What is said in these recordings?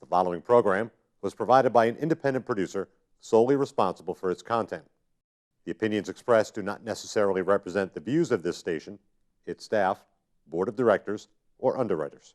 The following program was provided by an independent producer solely responsible for its content. The opinions expressed do not necessarily represent the views of this station, its staff, board of directors, or underwriters.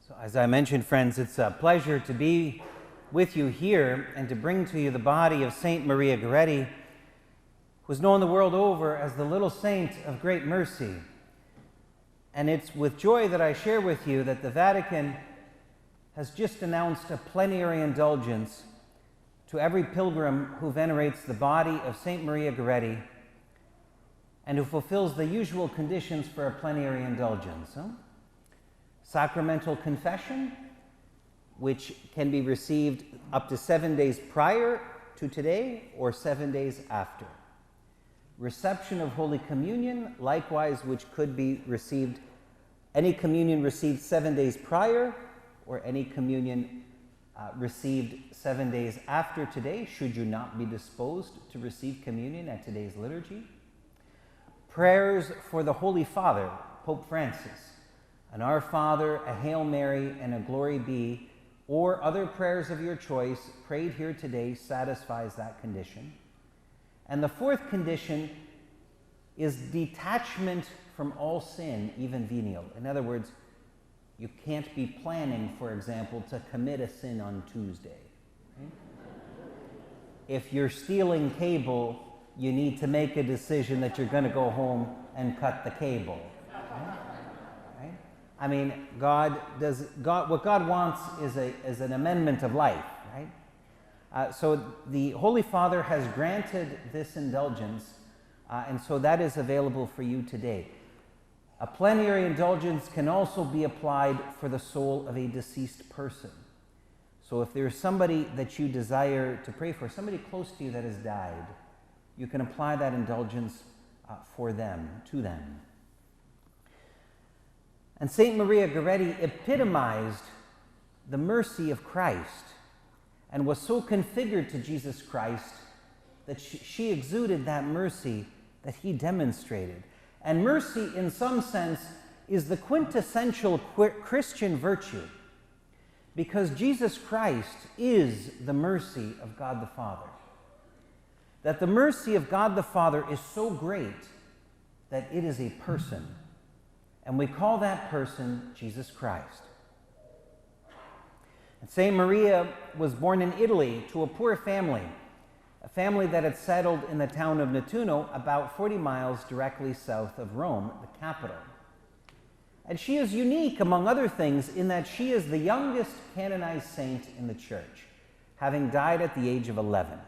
So as I mentioned, friends, it's a pleasure to be with you here and to bring to you the body of Saint Maria Goretti, who is known the world over as the little saint of great mercy. And it's with joy that I share with you that the Vatican has just announced a plenary indulgence to every pilgrim who venerates the body of Saint Maria Goretti and who fulfills the usual conditions for a plenary indulgence. Sacramental confession, which can be received up to 7 days prior to today or 7 days after. Reception of Holy Communion, likewise, which could be received, any communion received 7 days prior or any communion received 7 days after today, should you not be disposed to receive communion at today's liturgy. Prayers for the Holy Father, Pope Francis, an Our Father, a Hail Mary, and a Glory Be, or other prayers of your choice prayed here today satisfies that condition. And the fourth condition is detachment from all sin, even venial. In other words, you can't be planning, for example, to commit a sin on Tuesday. Right? If you're stealing cable, you need to make a decision that you're going to go home and cut the cable. Right? I mean, what God wants is an amendment of life, right? So the Holy Father has granted this indulgence, and so that is available for you today. A plenary indulgence can also be applied for the soul of a deceased person. So if there's somebody that you desire to pray for, somebody close to you that has died, you can apply that indulgence for them, to them. And Saint Maria Goretti epitomized the mercy of Christ and was so configured to Jesus Christ that she exuded that mercy that he demonstrated. And mercy, in some sense, is the quintessential Christian virtue, because Jesus Christ is the mercy of God the Father. That the mercy of God the Father is so great that it is a person. And we call that person Jesus Christ. And Saint Maria was born in Italy to a poor family, a family that had settled in the town of Nettuno, about 40 miles directly south of Rome, the capital. And she is unique, among other things, in that she is the youngest canonized saint in the church, having died at the age of 11.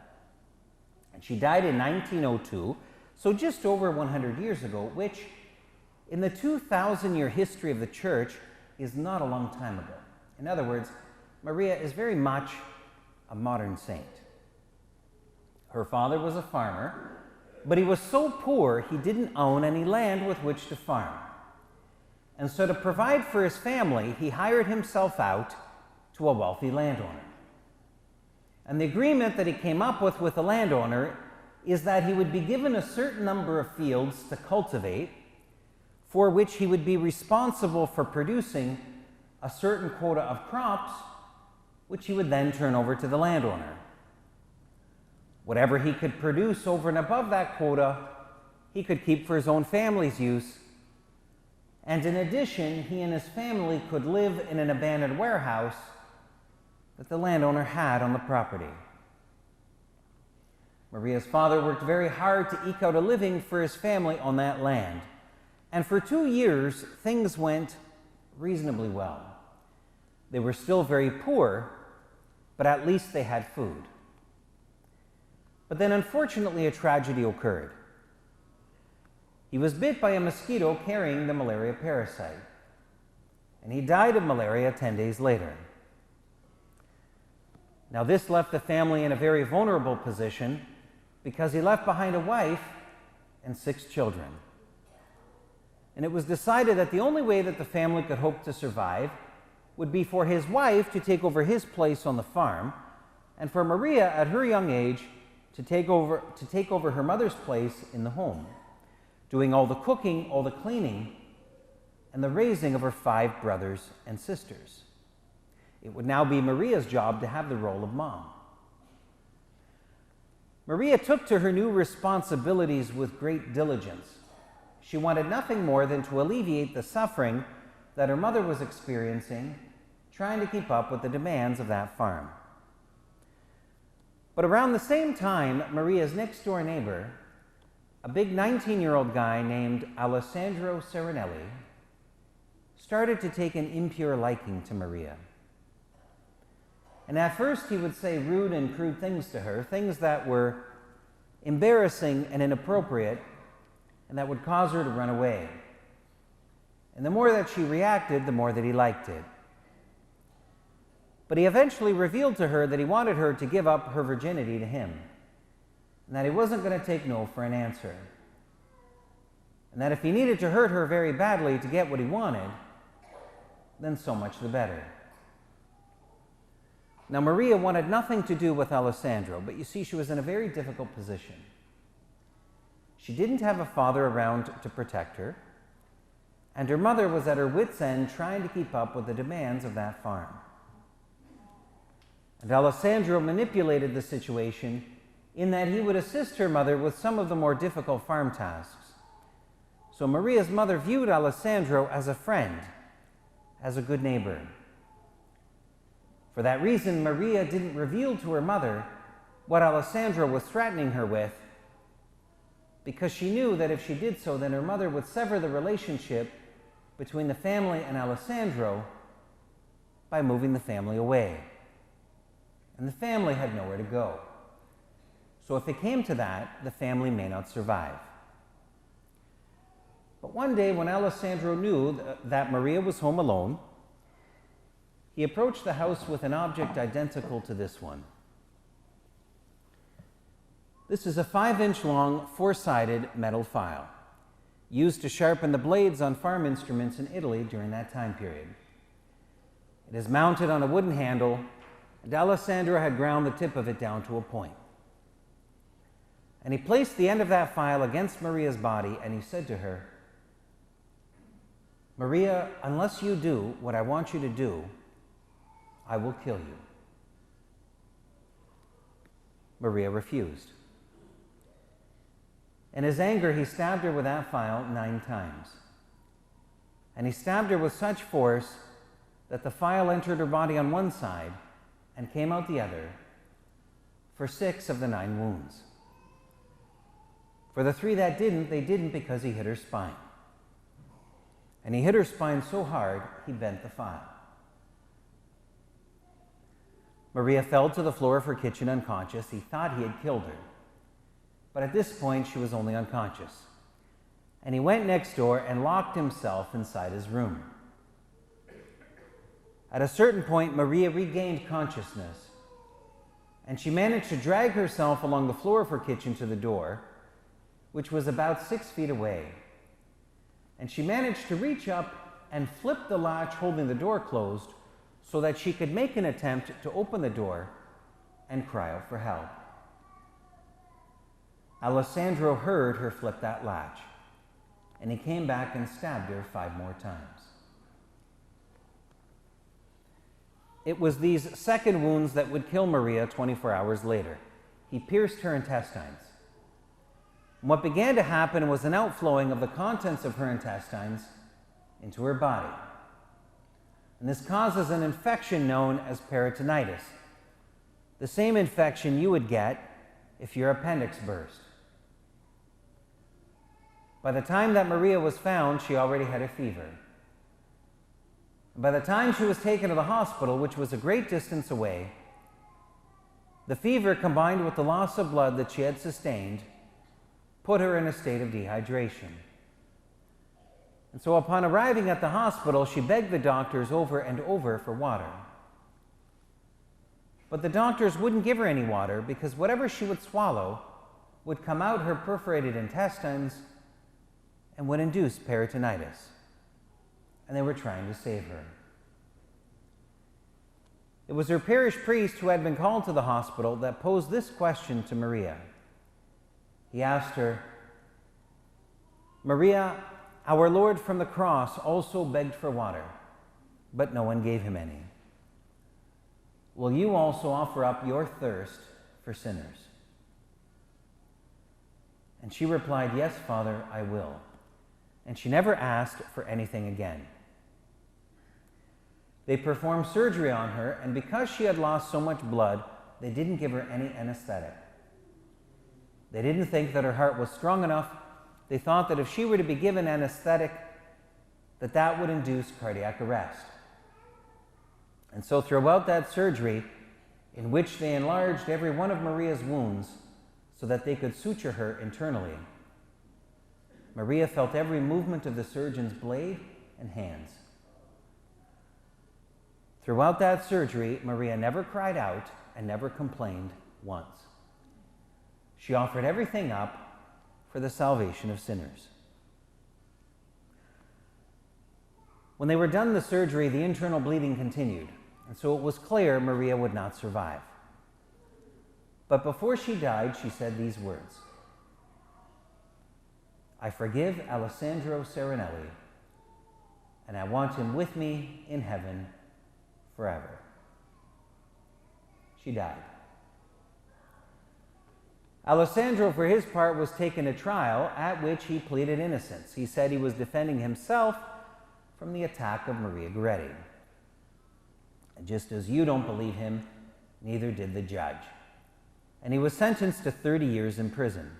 And she died in 1902, so just over 100 years ago, which in the 2,000-year history of the church is not a long time ago. In other words, Maria is very much a modern saint. Her father was a farmer, but he was so poor he didn't own any land with which to farm. And so to provide for his family, he hired himself out to a wealthy landowner. And the agreement that he came up with the landowner is that he would be given a certain number of fields to cultivate, for which he would be responsible for producing a certain quota of crops, which he would then turn over to the landowner. Whatever he could produce over and above that quota, he could keep for his own family's use. And in addition, he and his family could live in an abandoned warehouse that the landowner had on the property. Maria's father worked very hard to eke out a living for his family on that land. And for 2 years, things went reasonably well. They were still very poor, but at least they had food. But then, unfortunately, a tragedy occurred. He was bit by a mosquito carrying the malaria parasite, and he died of malaria 10 days later. Now, this left the family in a very vulnerable position because he left behind a wife and 6 children. And it was decided that the only way that the family could hope to survive would be for his wife to take over his place on the farm, and for Maria, at her young age, to take over her mother's place in the home, doing all the cooking, all the cleaning, and the raising of her 5 brothers and sisters. It would now be Maria's job to have the role of mom. Maria took to her new responsibilities with great diligence. She wanted nothing more than to alleviate the suffering that her mother was experiencing, trying to keep up with the demands of that farm. But around the same time, Maria's next-door neighbor, a big 19-year-old guy named Alessandro Serenelli, started to take an impure liking to Maria. And at first he would say rude and crude things to her, things that were embarrassing and inappropriate, and that would cause her to run away. And the more that she reacted, the more that he liked it. But he eventually revealed to her that he wanted her to give up her virginity to him, and that he wasn't going to take no for an answer. And that if he needed to hurt her very badly to get what he wanted, then so much the better. Now, Maria wanted nothing to do with Alessandro, but you see, she was in a very difficult position. She didn't have a father around to protect her, and her mother was at her wit's end trying to keep up with the demands of that farm. And Alessandro manipulated the situation in that he would assist her mother with some of the more difficult farm tasks. So Maria's mother viewed Alessandro as a friend, as a good neighbor. For that reason, Maria didn't reveal to her mother what Alessandro was threatening her with, because she knew that if she did so, then her mother would sever the relationship between the family and Alessandro by moving the family away. And the family had nowhere to go. So if it came to that, the family may not survive. But one day, when Alessandro knew that Maria was home alone, he approached the house with an object identical to this one. This is a 5-inch long, 4-sided metal file, used to sharpen the blades on farm instruments in Italy during that time period. It is mounted on a wooden handle, and Alessandro had ground the tip of it down to a point. And he placed the end of that file against Maria's body, and he said to her, "Maria, unless you do what I want you to do, I will kill you." Maria refused. In his anger, he stabbed her with that file 9 times. And he stabbed her with such force that the file entered her body on one side and came out the other for 6 of the 9 wounds. For the 3 that didn't, they didn't because he hit her spine. And he hit her spine so hard, he bent the file. Maria fell to the floor of her kitchen unconscious. He thought he had killed her. But at this point, she was only unconscious. And he went next door and locked himself inside his room. At a certain point, Maria regained consciousness, and she managed to drag herself along the floor of her kitchen to the door, which was about 6 feet away. And she managed to reach up and flip the latch holding the door closed so that she could make an attempt to open the door and cry out for help. Alessandro heard her flip that latch, and he came back and stabbed her 5 more times. It was these second wounds that would kill Maria 24 hours later. He pierced her intestines. And what began to happen was an outflowing of the contents of her intestines into her body. And this causes an infection known as peritonitis, the same infection you would get if your appendix burst. By the time that Maria was found, she already had a fever. By the time she was taken to the hospital, which was a great distance away, the fever combined with the loss of blood that she had sustained put her in a state of dehydration. And so upon arriving at the hospital, she begged the doctors over and over for water. But the doctors wouldn't give her any water because whatever she would swallow would come out her perforated intestines and would induce peritonitis. And they were trying to save her. It was her parish priest who had been called to the hospital that posed this question to Maria. He asked her, "Maria, our Lord from the cross also begged for water, but no one gave him any. Will you also offer up your thirst for sinners?" And she replied, "Yes, Father, I will." And she never asked for anything again. They performed surgery on her, and because she had lost so much blood, they didn't give her any anesthetic. They didn't think that her heart was strong enough. They thought that if she were to be given anesthetic, that would induce cardiac arrest. And so throughout that surgery, in which they enlarged every one of Maria's wounds so that they could suture her internally, Maria felt every movement of the surgeon's blade and hands. Throughout that surgery, Maria never cried out and never complained once. She offered everything up for the salvation of sinners. When they were done the surgery, the internal bleeding continued, and so it was clear Maria would not survive. But before she died, she said these words: "I forgive Alessandro Serenelli, and I want him with me in heaven forever." She died. Alessandro, for his part, was taken to trial, at which he pleaded innocence. He said he was defending himself from the attack of Maria Goretti. And just as you don't believe him, neither did the judge. And he was sentenced to 30 years in prison.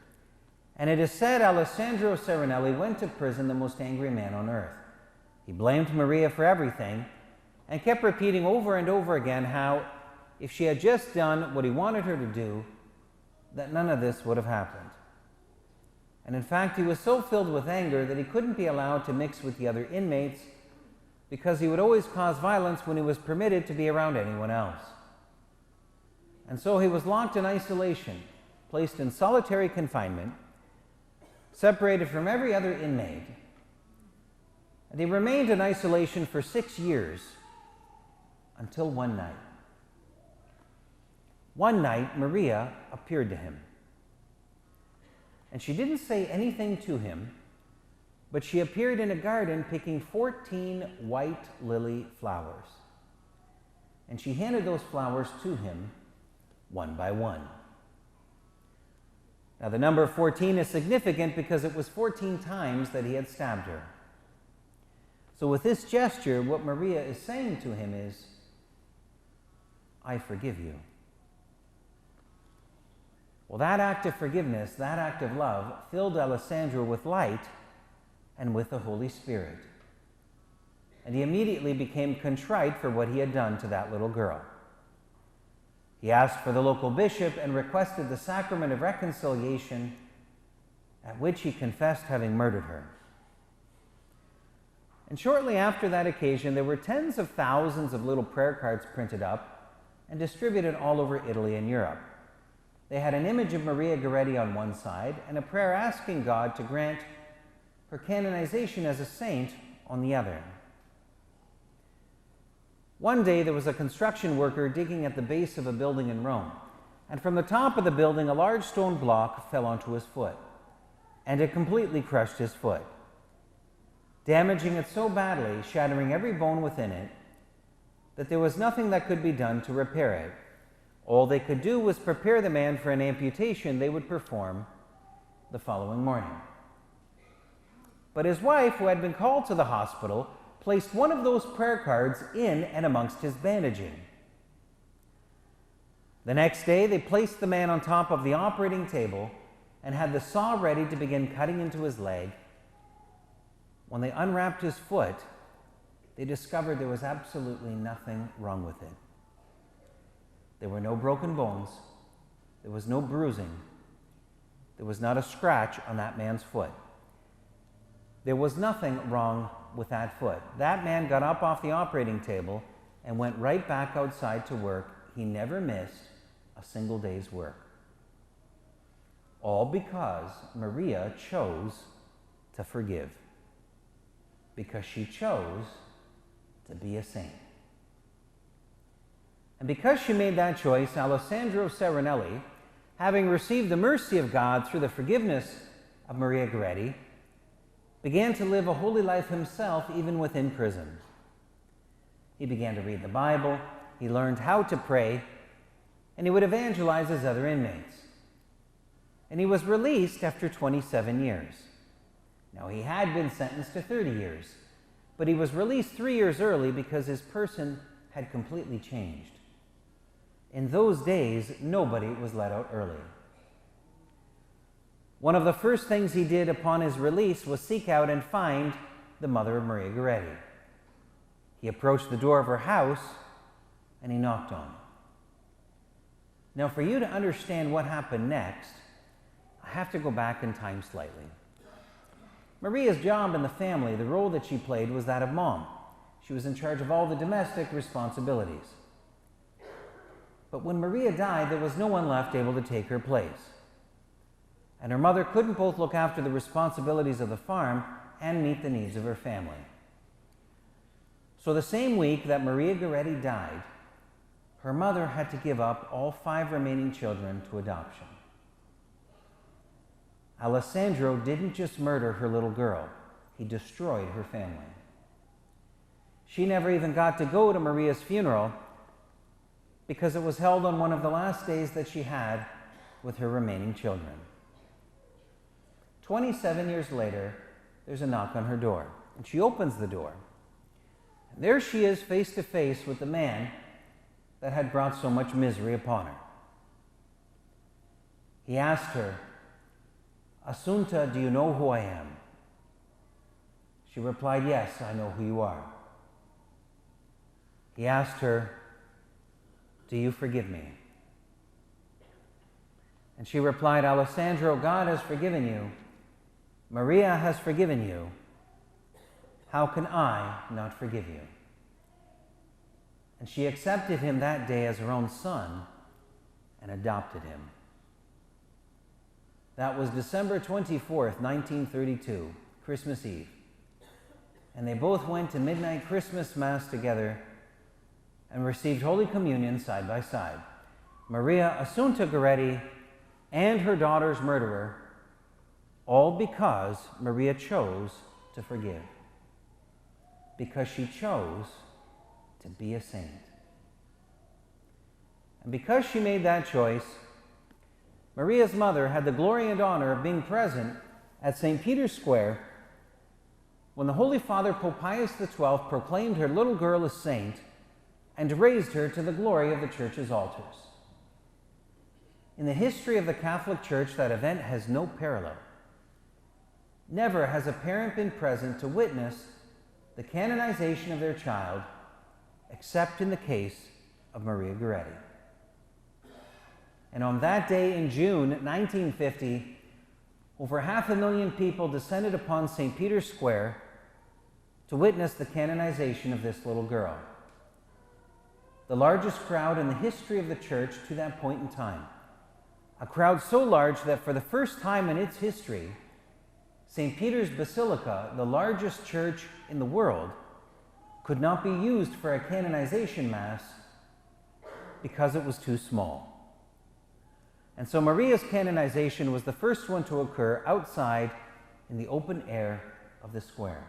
And it is said Alessandro Serenelli went to prison the most angry man on earth. He blamed Maria for everything and kept repeating over and over again how, if she had just done what he wanted her to do, that none of this would have happened. And in fact, he was so filled with anger that he couldn't be allowed to mix with the other inmates because he would always cause violence when he was permitted to be around anyone else. And so he was locked in isolation, placed in solitary confinement, separated from every other inmate. And he remained in isolation for 6 years until one night. One night, Maria appeared to him. And she didn't say anything to him, but she appeared in a garden picking 14 white lily flowers. And she handed those flowers to him one by one. Now, the number 14 is significant because it was 14 times that he had stabbed her. So with this gesture, what Maria is saying to him is, "I forgive you." Well, that act of forgiveness, that act of love, filled Alessandro with light and with the Holy Spirit. And he immediately became contrite for what he had done to that little girl. He asked for the local bishop and requested the sacrament of reconciliation, at which he confessed having murdered her. And shortly after that occasion, there were tens of thousands of little prayer cards printed up and distributed all over Italy and Europe. They had an image of Maria Goretti on one side and a prayer asking God to grant her canonization as a saint on the other. One day, there was a construction worker digging at the base of a building in Rome, and from the top of the building, a large stone block fell onto his foot, and it completely crushed his foot, damaging it so badly, shattering every bone within it, that there was nothing that could be done to repair it. All they could do was prepare the man for an amputation they would perform the following morning. But his wife, who had been called to the hospital, placed one of those prayer cards in and amongst his bandaging. The next day, they placed the man on top of the operating table and had the saw ready to begin cutting into his leg. When they unwrapped his foot, they discovered there was absolutely nothing wrong with it. There were no broken bones. There was no bruising. There was not a scratch on that man's foot. There was nothing wrong with that foot. That man got up off the operating table and went right back outside to work. He never missed a single day's work. all because Maria chose to forgive, because she chose to be a saint. And because she made that choice, Alessandro Serenelli, having received the mercy of God through the forgiveness of Maria Goretti, began to live a holy life himself, even within prison. He began to read the Bible, he learned how to pray, and he would evangelize as other inmates. And he was released after 27 years. Now, he had been sentenced to 30 years, but he was released 3 years early because his person had completely changed. In those days, nobody was let out early. One of the first things he did upon his release was seek out and find the mother of Maria Goretti. He approached the door of her house and he knocked on it. Now, for you to understand what happened next, I have to go back in time slightly. Maria's job in the family, the role that she played, was that of mom. She was in charge of all the domestic responsibilities. But when Maria died, there was no one left able to take her place. And her mother couldn't both look after the responsibilities of the farm and meet the needs of her family. So the same week that Maria Goretti died, her mother had to give up all 5 remaining children to adoption. Alessandro didn't just murder her little girl, he destroyed her family. She never even got to go to Maria's funeral because it was held on one of the last days that she had with her remaining children. 27 years later, there's a knock on her door, and she opens the door. And there she is, face to face with the man that had brought so much misery upon her. He asked her, "Assunta, do you know who I am?" She replied, "Yes, I know who you are." He asked her, "Do you forgive me?" And she replied, "Alessandro, God has forgiven you. Maria has forgiven you. How can I not forgive you?" And she accepted him that day as her own son and adopted him. That was December 24th, 1932, Christmas Eve. And they both went to midnight Christmas Mass together and received Holy Communion side by side. Maria Assunta Goretti and her daughter's murderer, all because Maria chose to forgive. Because she chose to be a saint. And because she made that choice, Maria's mother had the glory and honor of being present at St. Peter's Square when the Holy Father Pope Pius XII proclaimed her little girl a saint and raised her to the glory of the Church's altars. In the history of the Catholic Church, that event has no parallel. Never has a parent been present to witness the canonization of their child, except in the case of Maria Goretti. And on that day in June 1950, over 500,000 people descended upon St. Peter's Square to witness the canonization of this little girl. The largest crowd in the history of the church to that point in time. A crowd so large that for the first time in its history, St. Peter's Basilica, the largest church in the world, could not be used for a canonization mass because it was too small. And so Maria's canonization was the first one to occur outside in the open air of the square.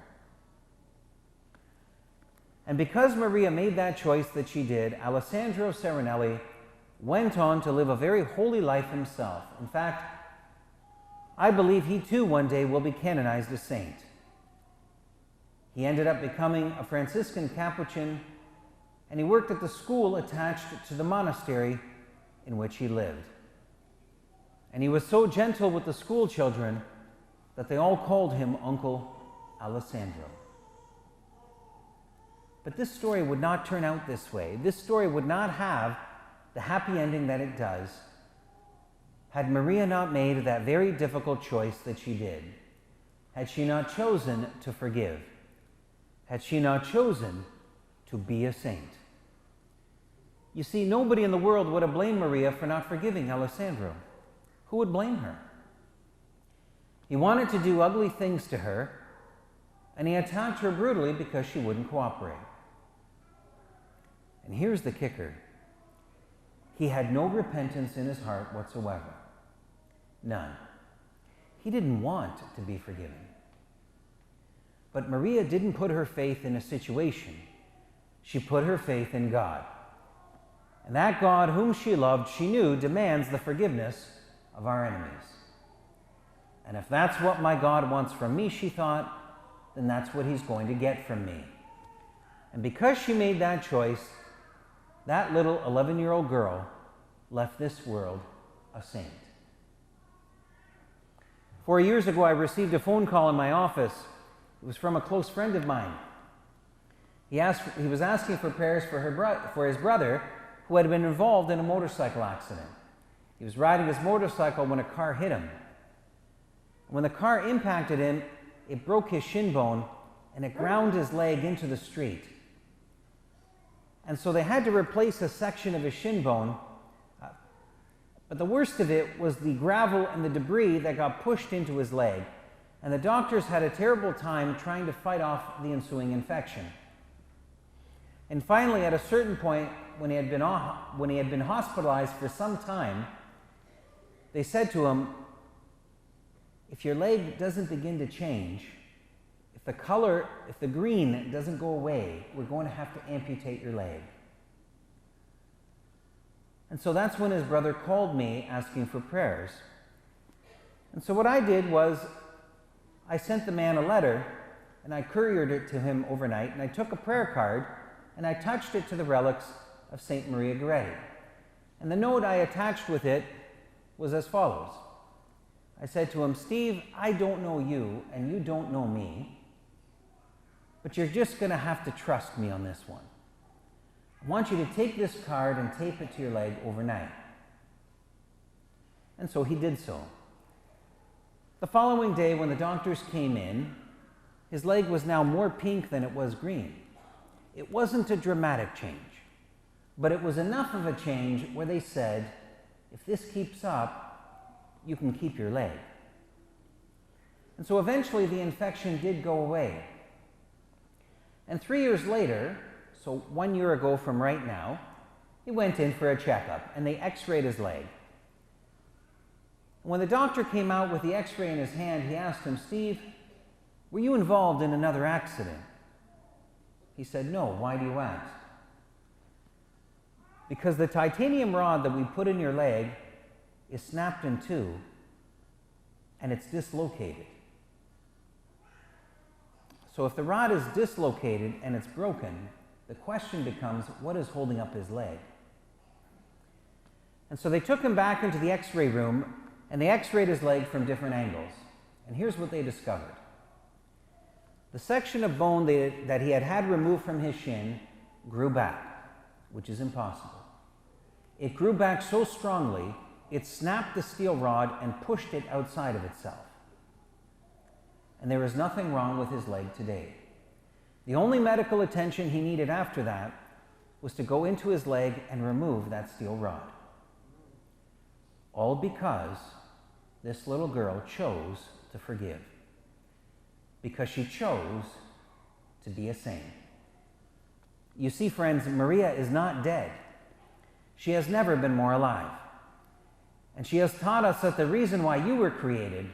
And because Maria made that choice that she did, Alessandro Serenelli went on to live a very holy life himself. In fact, I believe he too one day will be canonized a saint. He ended up becoming a Franciscan Capuchin, and he worked at the school attached to the monastery in which he lived. And he was so gentle with the school children that they all called him Uncle Alessandro. But this story would not turn out this way. This story would not have the happy ending that it does had Maria not made that very difficult choice that she did. Had she not chosen to forgive. Had she not chosen to be a saint. You see, nobody in the world would have blamed Maria for not forgiving Alessandro. Who would blame her? He wanted to do ugly things to her, and he attacked her brutally because she wouldn't cooperate. And here's the kicker. He had no repentance in his heart whatsoever. None. He didn't want to be forgiven. But Maria didn't put her faith in a situation. She put her faith in God. And that God whom she loved, she knew, demands the forgiveness of our enemies. And if that's what my God wants from me, she thought, then that's what he's going to get from me. And because she made that choice, that little 11-year-old girl left this world a saint. 4 years ago, I received a phone call in my office. It was from a close friend of mine. He was asking for prayers for his brother, who had been involved in a motorcycle accident. He was riding his motorcycle when a car hit him. When the car impacted him, it broke his shin bone and it ground his leg into the street. And so they had to replace a section of his shin bone. But the worst of it was the gravel and the debris that got pushed into his leg. And the doctors had a terrible time trying to fight off the ensuing infection. And finally, at a certain point, when he had been hospitalized for some time, they said to him, if your leg doesn't begin to change, if the green doesn't go away, we're going to have to amputate your leg. And so that's when his brother called me asking for prayers. And so what I did was I sent the man a letter and I couriered it to him overnight, and I took a prayer card and I touched it to the relics of St. Maria Goretti. And the note I attached with it was as follows. I said to him, Steve, I don't know you and you don't know me, but you're just going to have to trust me on this one. I want you to take this card and tape it to your leg overnight. And so he did so. The following day, when the doctors came in, his leg was now more pink than it was green. It wasn't a dramatic change, but it was enough of a change where they said, if this keeps up, you can keep your leg. And so eventually the infection did go away. And 3 years later, so 1 year ago from right now, he went in for a checkup and they x-rayed his leg. And when the doctor came out with the x-ray in his hand, he asked him, Steve, were you involved in another accident? He said, no. Why do you ask? Because the titanium rod that we put in your leg is snapped in two and it's dislocated. So if the rod is dislocated and it's broken, the question becomes, what is holding up his leg? And so they took him back into the x-ray room and they x-rayed his leg from different angles. And here's what they discovered. The section of bone that he had removed from his shin grew back, which is impossible. It grew back so strongly, it snapped the steel rod and pushed it outside of itself. And there is nothing wrong with his leg today. The only medical attention he needed after that was to go into his leg and remove that steel rod. All because this little girl chose to forgive. Because she chose to be a saint. You see, friends, Maria is not dead. She has never been more alive. And she has taught us that the reason why you were created,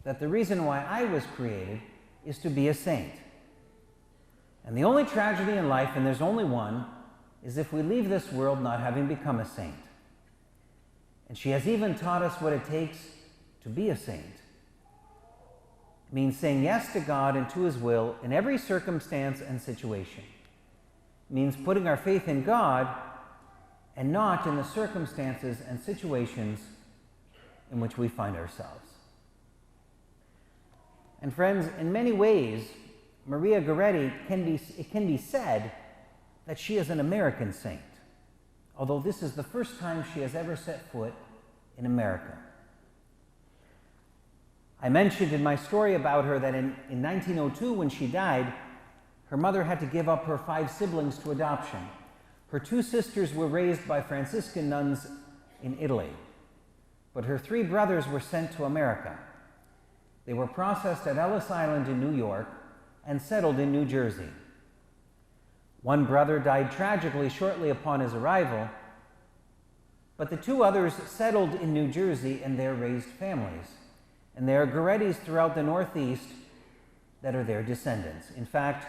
that the reason why I was created, is to be a saint. And the only tragedy in life, and there's only one, is if we leave this world not having become a saint. And she has even taught us what it takes to be a saint. It means saying yes to God and to his will in every circumstance and situation. It means putting our faith in God and not in the circumstances and situations in which we find ourselves. And friends, in many ways, Maria Goretti it can be said that she is an American saint, although this is the first time she has ever set foot in America. I mentioned in my story about her that in 1902, when she died, her mother had to give up her 5 siblings to adoption. Her 2 sisters were raised by Franciscan nuns in Italy, but her 3 brothers were sent to America. They were processed at Ellis Island in New York and settled in New Jersey. One brother died tragically shortly upon his arrival, but the two others settled in New Jersey and there raised families. And there are Gorettis throughout the Northeast that are their descendants. In fact,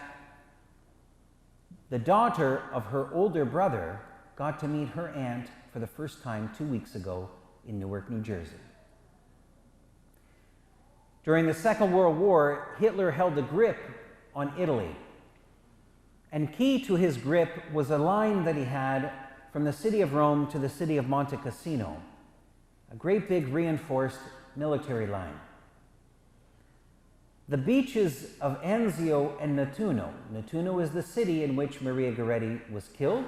the daughter of her older brother got to meet her aunt for the first time 2 weeks ago in Newark, New Jersey. During the Second World War, Hitler held a grip on Italy. And key to his grip was a line that he had from the city of Rome to the city of Monte Cassino, a great big reinforced military line. The beaches of Anzio and Nettuno. Nettuno is the city in which Maria Goretti was killed.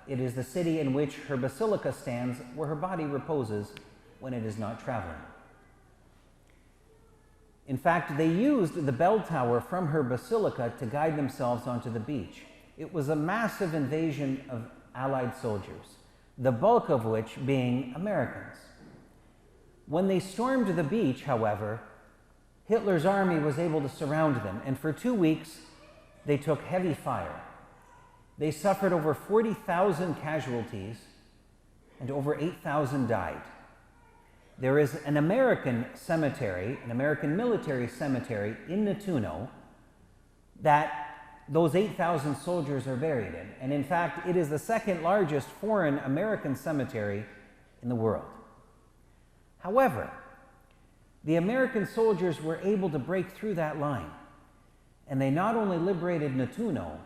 It is the city in which her basilica stands, where her body reposes when it is not traveling. In fact, they used the bell tower from her basilica to guide themselves onto the beach. It was a massive invasion of Allied soldiers, the bulk of which being Americans. When they stormed the beach, however, Hitler's army was able to surround them, and for 2 weeks they took heavy fire. They suffered over 40,000 casualties, and over 8,000 died. There is an American cemetery, an American military cemetery in Nettuno that those 8,000 soldiers are buried in. And in fact, it is the second largest foreign American cemetery in the world. However, the American soldiers were able to break through that line. And they not only liberated Nettuno,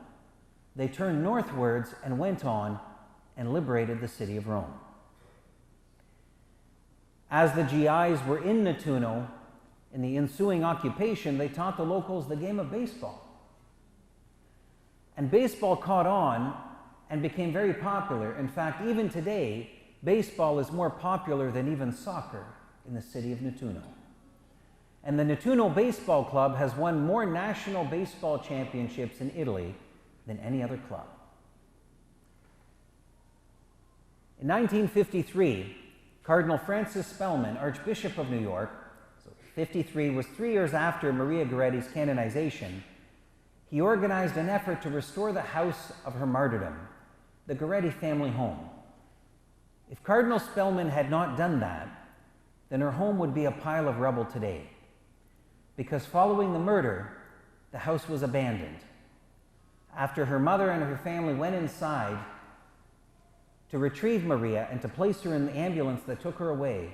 they turned northwards and went on and liberated the city of Rome. As the GIs were in Nettuno, in the ensuing occupation, they taught the locals the game of baseball. And baseball caught on and became very popular. In fact, even today, baseball is more popular than even soccer in the city of Nettuno. And the Nettuno Baseball Club has won more national baseball championships in Italy than any other club. In 1953, Cardinal Francis Spellman, Archbishop of New York, so 53 was 3 years after Maria Goretti's canonization, he organized an effort to restore the house of her martyrdom, the Goretti family home. If Cardinal Spellman had not done that, then her home would be a pile of rubble today, because following the murder, the house was abandoned. After her mother and her family went inside to retrieve Maria and to place her in the ambulance that took her away,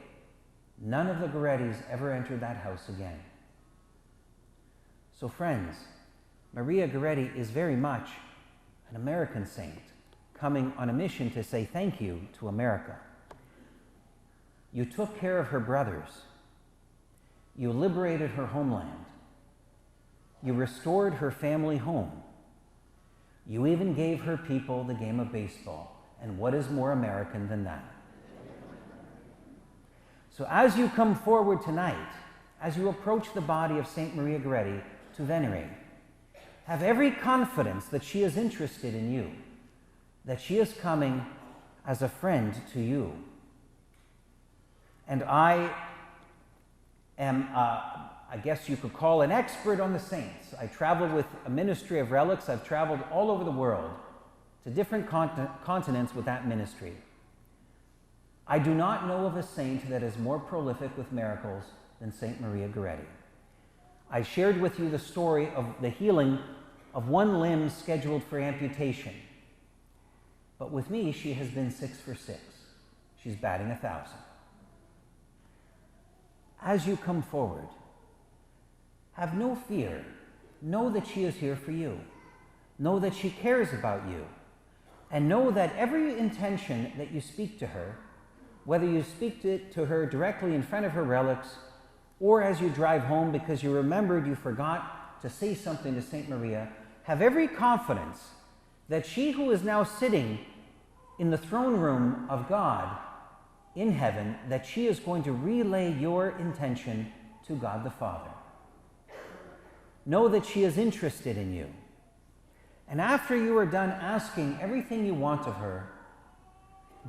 none of the Gorettis ever entered that house again. So friends, Maria Goretti is very much an American saint, coming on a mission to say thank you to America. You took care of her brothers. You liberated her homeland. You restored her family home. You even gave her people the game of baseball. And what is more American than that? So as you come forward tonight, as you approach the body of St. Maria Goretti to venerate, have every confidence that she is interested in you, that she is coming as a friend to you. And I am, I guess you could call an expert on the saints. I travel with a ministry of relics. I've traveled all over the world to different continents with that ministry. I do not know of a saint that is more prolific with miracles than St. Maria Goretti. I shared with you the story of the healing of one limb scheduled for amputation. But with me, she has been 6 for 6. She's batting 1,000. As you come forward, have no fear. Know that she is here for you. Know that she cares about you. And know that every intention that you speak to her, whether you speak to her directly in front of her relics, or as you drive home because you remembered you forgot to say something to St. Maria, have every confidence that she who is now sitting in the throne room of God in heaven, that she is going to relay your intention to God the Father. Know that she is interested in you. And after you are done asking everything you want of her,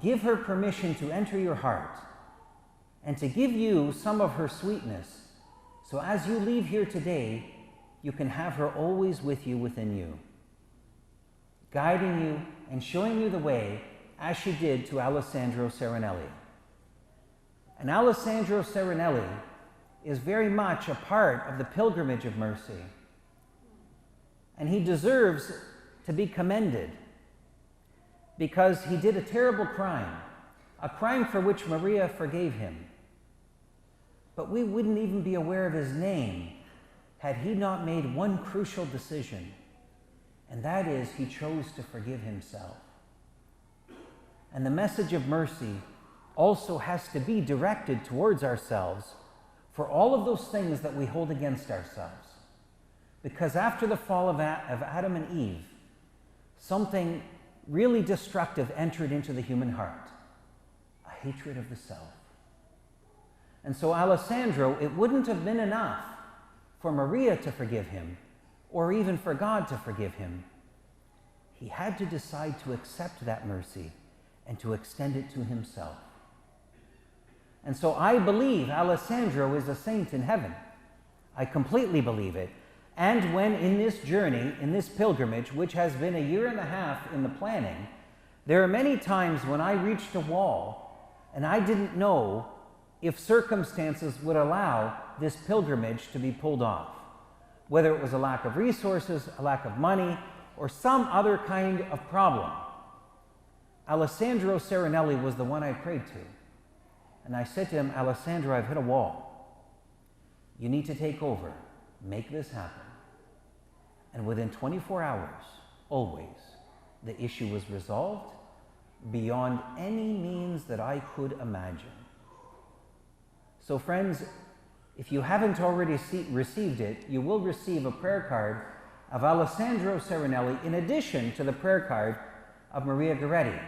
give her permission to enter your heart and to give you some of her sweetness So as you leave here today, you can have her always with you within you, guiding you and showing you the way, as she did to Alessandro Serenelli. And Alessandro Serenelli is very much a part of the pilgrimage of mercy. And he deserves to be commended because he did a terrible crime, a crime for which Maria forgave him. But we wouldn't even be aware of his name had he not made one crucial decision, and that is he chose to forgive himself. And the message of mercy also has to be directed towards ourselves for all of those things that we hold against ourselves. Because after the fall of Adam and Eve, something really destructive entered into the human heart, a hatred of the self. And so Alessandro, it wouldn't have been enough for Maria to forgive him, or even for God to forgive him. He had to decide to accept that mercy and to extend it to himself. And so I believe Alessandro is a saint in heaven. I completely believe it. And when in this journey, in this pilgrimage, which has been 1.5 years in the planning, there are many times when I reached a wall and I didn't know if circumstances would allow this pilgrimage to be pulled off. Whether it was a lack of resources, a lack of money, or some other kind of problem. Alessandro Serenelli was the one I prayed to. And I said to him, Alessandro, I've hit a wall. You need to take over. Make this happen. And within 24 hours, always, the issue was resolved beyond any means that I could imagine. So friends, if you haven't already received it, you will receive a prayer card of Alessandro Serenelli in addition to the prayer card of Maria Goretti.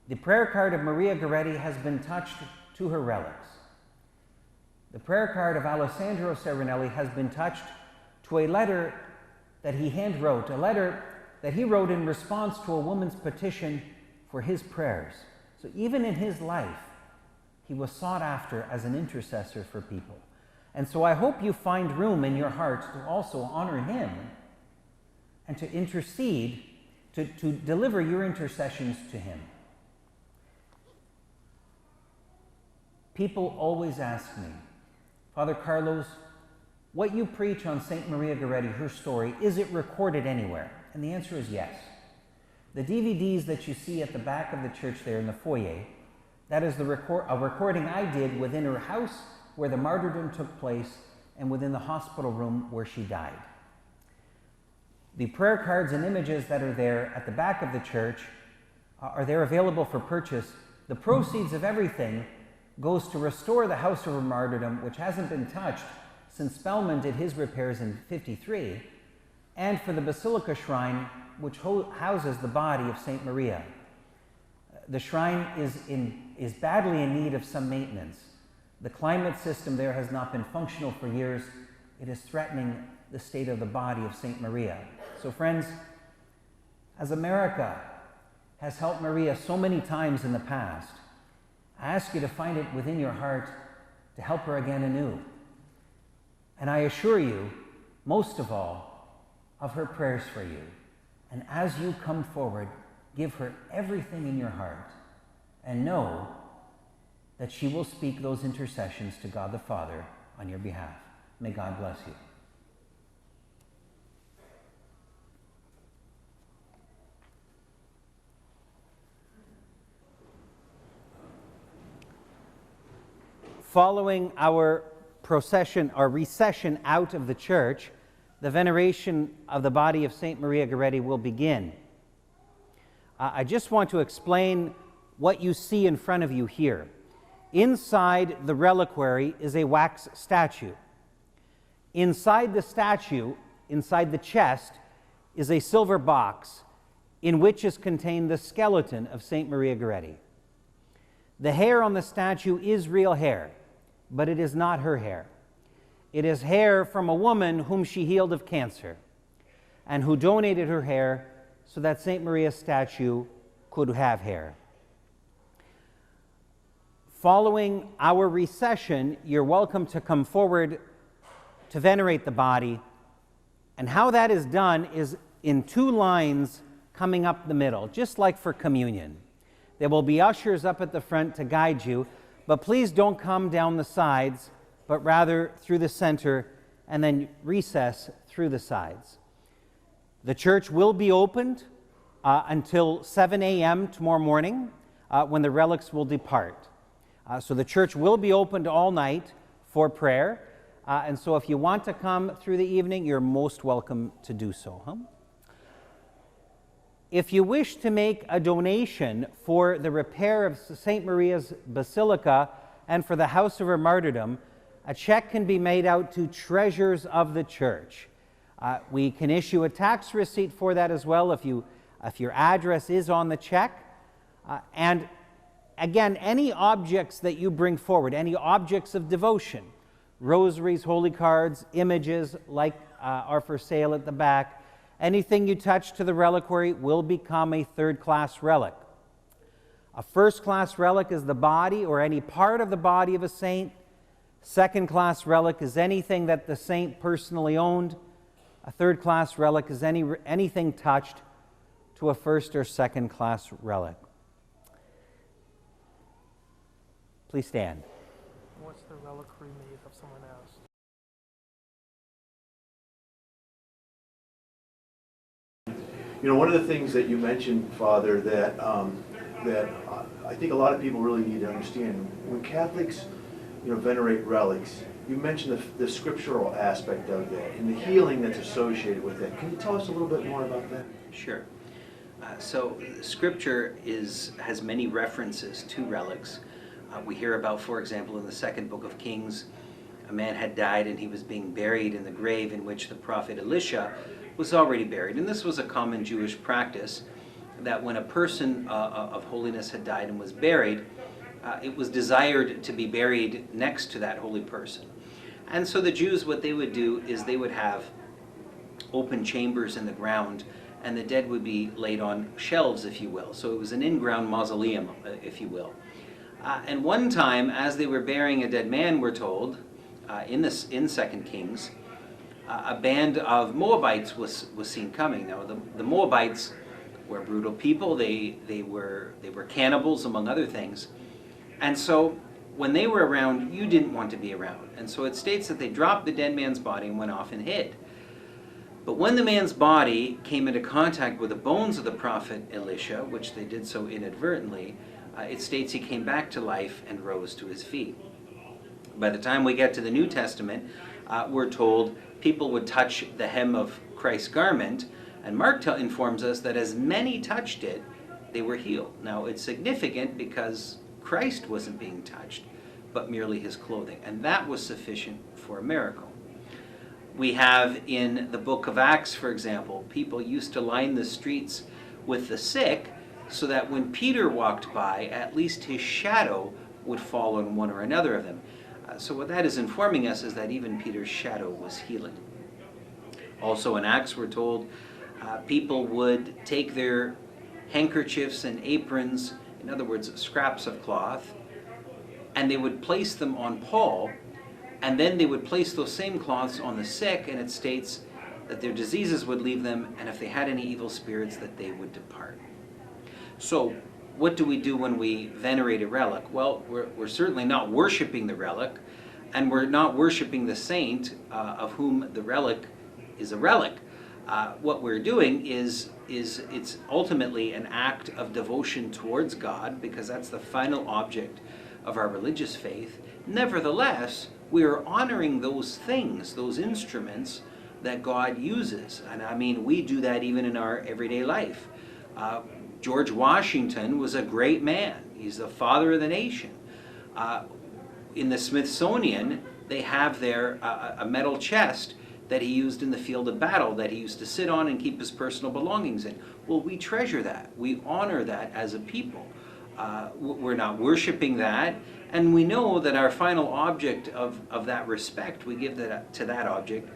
The prayer card of Maria Goretti has been touched to her relics. The prayer card of Alessandro Serenelli has been touched to a letter that he handwrote, a letter that he wrote in response to a woman's petition for his prayers. So even in his life, he was sought after as an intercessor for people. And so I hope you find room in your hearts to also honor him and to intercede, to deliver your intercessions to him. People always ask me, Father Carlos, what you preach on St. Maria Goretti, her story, is it recorded anywhere? And the answer is yes. The DVDs that you see at the back of the church there in the foyer, that is a recording I did within her house where the martyrdom took place and within the hospital room where she died. The prayer cards and images that are there at the back of the church are there available for purchase. The proceeds of everything goes to restore the house of her martyrdom, which hasn't been touched since Spellman did his repairs in '53, and for the Basilica Shrine, which houses the body of St. Maria. The shrine is badly in need of some maintenance. The climate system there has not been functional for years. It is threatening the state of the body of St. Maria. So friends, as America has helped Maria so many times in the past, I ask you to find it within your heart to help her again anew. And I assure you, most of all, of her prayers for you. And as you come forward, give her everything in your heart and know that she will speak those intercessions to God the Father on your behalf. May God bless you. Following our procession or recession out of the church, the veneration of the body of St. Maria Goretti will begin. I just want to explain what you see in front of you here. Inside the reliquary is a wax statue. Inside the statue, inside the chest, is a silver box in which is contained the skeleton of St. Maria Goretti. The hair on the statue is real hair, but it is not her hair. It is hair from a woman whom she healed of cancer and who donated her hair so that St. Maria's statue could have hair. Following our recession, you're welcome to come forward to venerate the body. And how that is done is in 2 lines coming up the middle, just like for communion. There will be ushers up at the front to guide you, but please don't come down the sides, but rather through the center and then recess through the sides. The church will be opened until 7 a.m. tomorrow morning when the relics will depart. So the church will be opened all night for prayer. And so if you want to come through the evening, you're most welcome to do so. If you wish to make a donation for the repair of St. Maria's Basilica and for the House of her Martyrdom, a check can be made out to Treasures of the Church. We can issue a tax receipt for that as well if your address is on the check. And again, any objects that you bring forward, any objects of devotion, rosaries, holy cards, images like are for sale at the back, anything you touch to the reliquary will become a 3rd-class relic. A 1st-class relic is the body or any part of the body of a saint. 2nd-class relic is anything that the saint personally owned. A 3rd-class relic is anything touched to a 1st or 2nd-class relic. Please stand. What's the reliquary made of? Someone asked. You know, one of the things that you mentioned, Father, that I think a lot of people really need to understand, when Catholics, venerate relics, you mentioned the scriptural aspect of that and the healing that's associated with that. Can you tell us a little bit more about that? Sure. So Scripture has many references to relics. We hear about, for example, in the 2nd book of Kings, a man had died and he was being buried in the grave in which the prophet Elisha was already buried. And this was a common Jewish practice, that when a person of holiness had died and was buried, it was desired to be buried next to that holy person. And so the Jews, what they would do is they would have open chambers in the ground, and the dead would be laid on shelves, if you will. So it was an in-ground mausoleum, if you will. And one time, as they were burying a dead man, we're told, in 2 Kings, a band of Moabites was seen coming. Now, the Moabites were brutal people. They were cannibals, among other things. And so when they were around, you didn't want to be around. And so it states that they dropped the dead man's body and went off and hid. But when the man's body came into contact with the bones of the prophet Elisha, which they did so inadvertently, it states he came back to life and rose to his feet. By the time we get to the New Testament, we're told people would touch the hem of Christ's garment, and Mark informs us that as many touched it, they were healed. Now, it's significant because Christ wasn't being touched, but merely his clothing, and that was sufficient for a miracle. We have in the book of Acts, for example, people used to line the streets with the sick so that when Peter walked by, at least his shadow would fall on one or another of them. So what that is informing us is that even Peter's shadow was healing. Also in Acts, we're told people would take their handkerchiefs and aprons, in other words, scraps of cloth, and they would place them on Paul, and then they would place those same cloths on the sick, and it states that their diseases would leave them, and if they had any evil spirits, that they would depart. So what do we do when we venerate a relic? Well, we're certainly not worshiping the relic, and we're not worshiping the saint of whom the relic is a relic. What we're doing is it's ultimately an act of devotion towards God, because that's the final object of our religious faith. Nevertheless, we are honoring those things, those instruments that God uses. And I mean, we do that even in our everyday life. George Washington was a great man. He's the father of the nation. In the Smithsonian, they have there a metal chest that he used in the field of battle, that he used to sit on and keep his personal belongings in. Well, we treasure that. We honor that as a people. We're not worshiping that, and we know that our final object of that respect we give to that object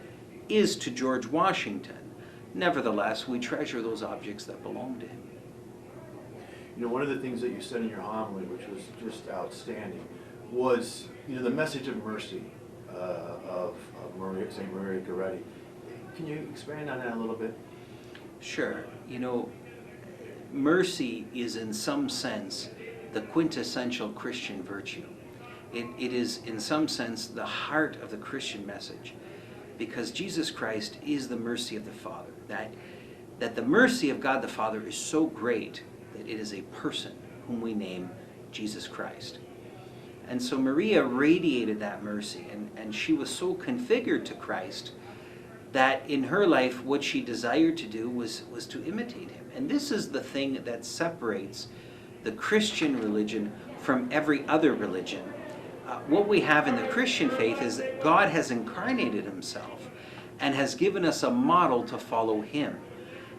is to George Washington. Nevertheless, we treasure those objects that belong to him. one of the things that you said in your homily, which was just outstanding, was, the message of mercy of St. Maria Goretti. Can you expand on that a little bit? Sure. Mercy is in some sense the quintessential Christian virtue. It is in some sense the heart of the Christian message, because Jesus Christ is the mercy of the Father. That the mercy of God the Father is so great that it is a person whom we name Jesus Christ. And so Maria radiated that mercy, and she was so configured to Christ that in her life what she desired to do was to imitate him. And this is the thing that separates the Christian religion from every other religion. What we have in the Christian faith is that God has incarnated himself and has given us a model to follow him.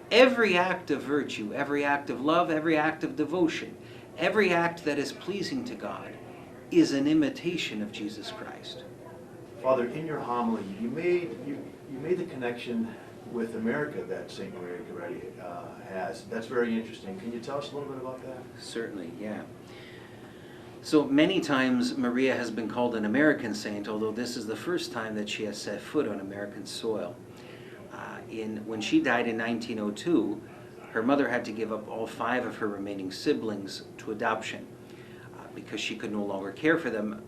Every act of virtue, every act of love, every act of devotion, every act that is pleasing to God is an imitation of Jesus Christ. Father, in your homily, you made the connection with America that St. Maria Goretti has. That's very interesting. Can you tell us a little bit about that? Certainly, yeah. So many times Maria has been called an American saint, although this is the first time that she has set foot on American soil. When she died in 1902, her mother had to give up all 5 of her remaining siblings to adoption because she could no longer care for them.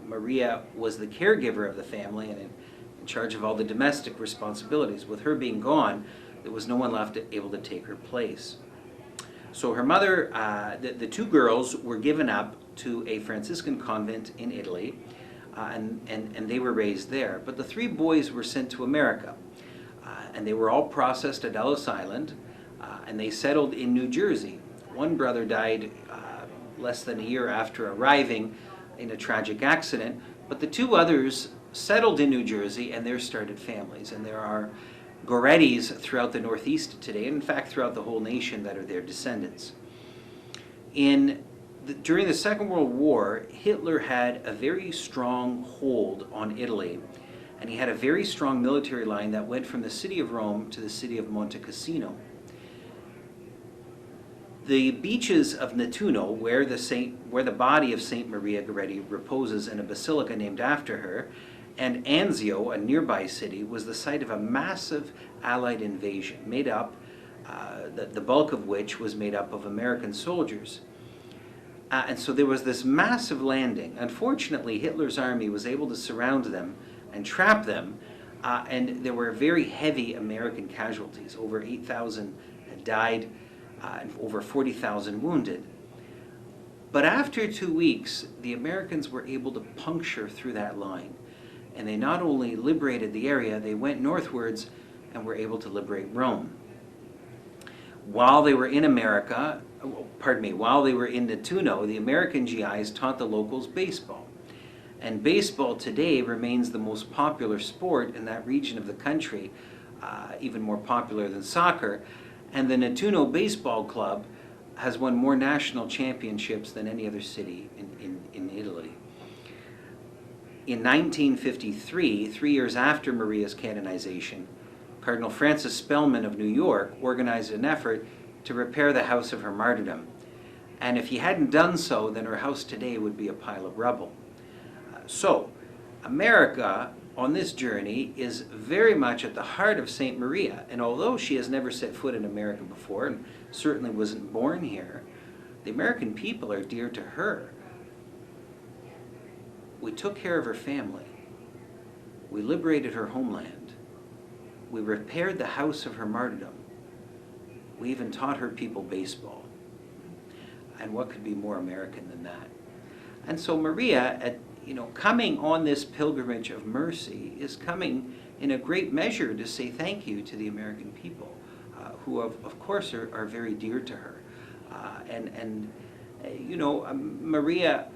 Maria was the caregiver of the family and in charge of all the domestic responsibilities. With her being gone, there was no one left able to take her place. So her mother, the 2 girls were given up to a Franciscan convent in Italy, and they were raised there. But the 3 boys were sent to America, and they were all processed at Ellis Island, and they settled in New Jersey. One brother died less than a year after arriving in a tragic accident, but the 2 others settled in New Jersey, and there started families. And there are Gorettis throughout the Northeast today, and in fact throughout the whole nation, that are their descendants. During the Second World War, Hitler had a very strong hold on Italy, and he had a very strong military line that went from the city of Rome to the city of Monte Cassino. The beaches of Nettuno, where the body of St. Maria Goretti reposes in a basilica named after her, and Anzio, a nearby city, was the site of a massive Allied invasion, made up, the bulk of which was made up of American soldiers. And so there was this massive landing. Unfortunately, Hitler's army was able to surround them and trap them, and there were very heavy American casualties. Over 8,000 had died, and over 40,000 wounded. But after 2 weeks, the Americans were able to puncture through that line. And they not only liberated the area, they went northwards and were able to liberate Rome. While they were in while they were in Nettuno, the American GIs taught the locals baseball. And baseball today remains the most popular sport in that region of the country, even more popular than soccer. And the Nettuno Baseball Club has won more national championships than any other city in Italy. In 1953, 3 years after Maria's canonization, Cardinal Francis Spellman of New York organized an effort to repair the house of her martyrdom. And if he hadn't done so, then her house today would be a pile of rubble. So, America on this journey is very much at the heart of St. Maria. And although she has never set foot in America before and certainly wasn't born here, the American people are dear to her. We took care of her family. We liberated her homeland. We repaired the house of her martyrdom. We even taught her people baseball. And what could be more American than that? And so Maria, coming on this pilgrimage of mercy, is coming in a great measure to say thank you to the American people, who of course are very dear to her. Maria,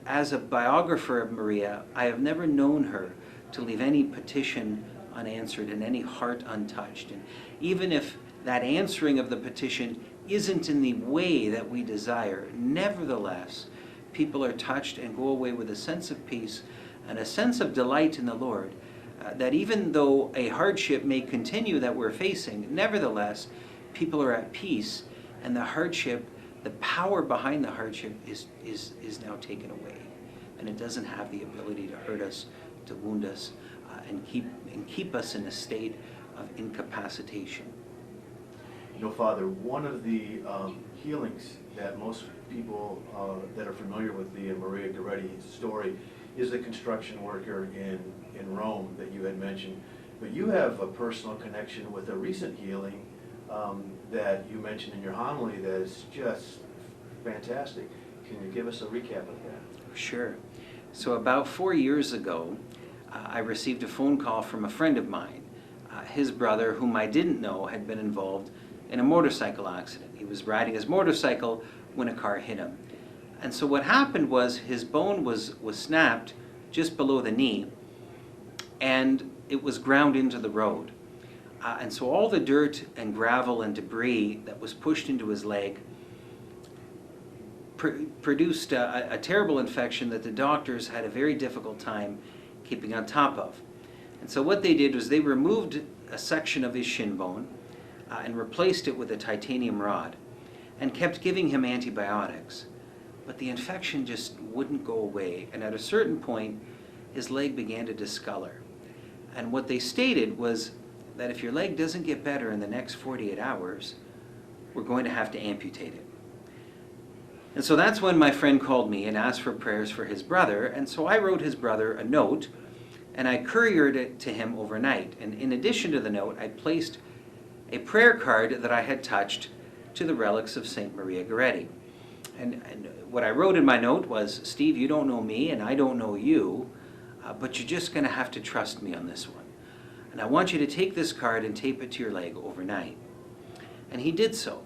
as a biographer of Maria, I have never known her to leave any petition unanswered and any heart untouched. And even if that answering of the petition isn't in the way that we desire, nevertheless, people are touched and go away with a sense of peace and a sense of delight in the Lord, that even though a hardship may continue that we're facing, nevertheless, people are at peace, and the hardship the power behind the hardship is now taken away. And it doesn't have the ability to hurt us, to wound us, and keep us in a state of incapacitation. You know, Father, one of the healings that most people that are familiar with the Maria Goretti story is the construction worker in Rome that you had mentioned. But you have a personal connection with a recent healing that you mentioned in your homily that is just fantastic. Can you give us a recap of that? Sure. So about 4 years ago, I received a phone call from a friend of mine. His brother, whom I didn't know, had been involved in a motorcycle accident. He was riding his motorcycle when a car hit him. And so what happened was his bone was snapped just below the knee, and it was ground into the road. And so all the dirt and gravel and debris that was pushed into his leg produced a terrible infection that the doctors had a very difficult time keeping on top of. And so what they did was they removed a section of his shin bone and replaced it with a titanium rod and kept giving him antibiotics. But the infection just wouldn't go away, and at a certain point his leg began to discolor. And what they stated was that if your leg doesn't get better in the next 48 hours, we're going to have to amputate it. And so that's when my friend called me and asked for prayers for his brother, and so I wrote his brother a note, and I couriered it to him overnight. And in addition to the note, I placed a prayer card that I had touched to the relics of St. Maria Goretti. And what I wrote in my note was, Steve, you don't know me and I don't know you, but you're just going to have to trust me on this one. And I want you to take this card and tape it to your leg overnight. And he did so.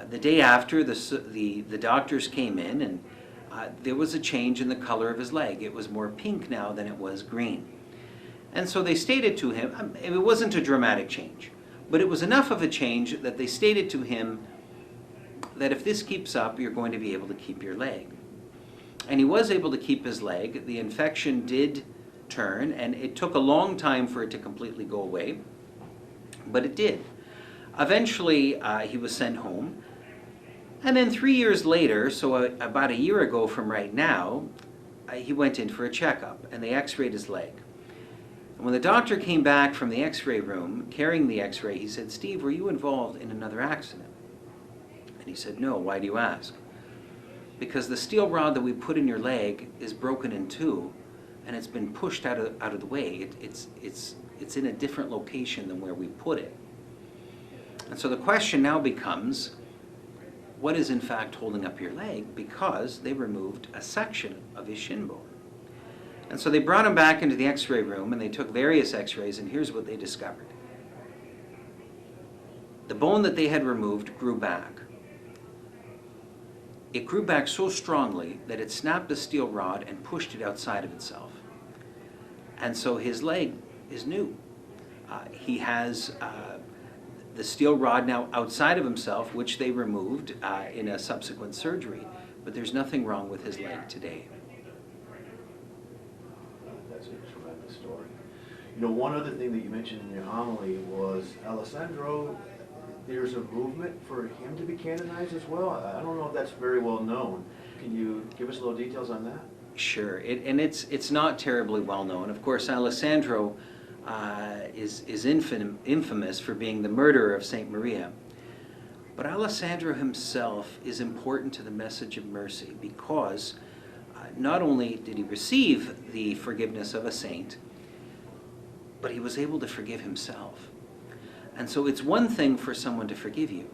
The day after, the doctors came in, and there was a change in the color of his leg. It was more pink now than it was green. And so they stated to him, it wasn't a dramatic change, but it was enough of a change that they stated to him that if this keeps up, you're going to be able to keep your leg. And he was able to keep his leg. The infection did turn, and it took a long time for it to completely go away, but it did. Eventually, he was sent home. And then 3 years later, so about a year ago from right now, he went in for a checkup, and they x-rayed his leg. And when the doctor came back from the x-ray room, carrying the x-ray, he said, Steve, were you involved in another accident? And he said, no. Why do you ask? Because the steel rod that we put in your leg is broken in two, and it's been pushed out of the way. It's in a different location than where we put it. And so the question now becomes, what is in fact holding up your leg? Because they removed a section of his shin bone. And so they brought him back into the x-ray room, and they took various x-rays, and here's what they discovered. The bone that they had removed grew back. It grew back so strongly that it snapped the steel rod and pushed it outside of itself. And so his leg is new. He has the steel rod now outside of himself, which they removed in a subsequent surgery. But there's nothing wrong with his leg today. That's a tremendous story. You know, one other thing that you mentioned in your homily was Alessandro. There's a movement for him to be canonized as well. I don't know if that's very well known. Can you give us a little details on that? Sure, and it's not terribly well known. Of course, Alessandro is infamous for being the murderer of Saint Maria. But Alessandro himself is important to the message of mercy because not only did he receive the forgiveness of a saint, but he was able to forgive himself. And so it's one thing for someone to forgive you.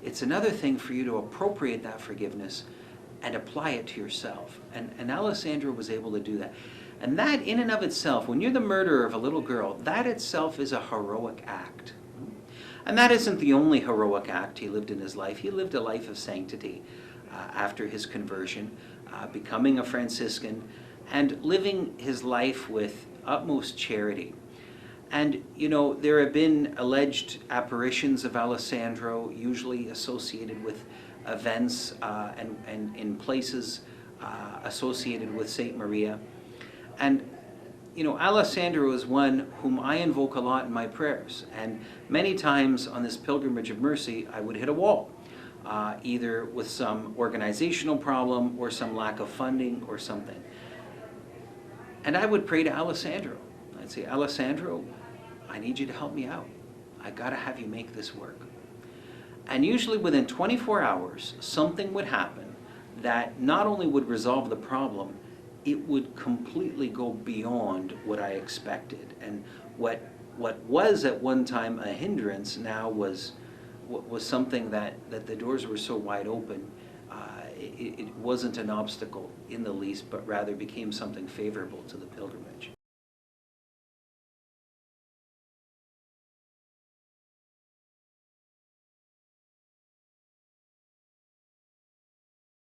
It's another thing for you to appropriate that forgiveness and apply it to yourself. And Alessandro was able to do that. And that in and of itself, when you're the murderer of a little girl, that itself is a heroic act. And that isn't the only heroic act he lived in his life. He lived a life of sanctity after his conversion, becoming a Franciscan, and living his life with utmost charity. And, you know, there have been alleged apparitions of Alessandro, usually associated with events and in places associated with Saint Maria. And, you know, Alessandro is one whom I invoke a lot in my prayers. And many times on this pilgrimage of mercy, I would hit a wall. either with some organizational problem or some lack of funding or something. And I would pray to Alessandro. I'd say, Alessandro, I need you to help me out. I gotta have you make this work. And usually within 24 hours, something would happen that not only would resolve the problem, it would completely go beyond what I expected. And what was at one time a hindrance now was something that the doors were so wide open, it wasn't an obstacle in the least, but rather became something favorable to the pilgrimage.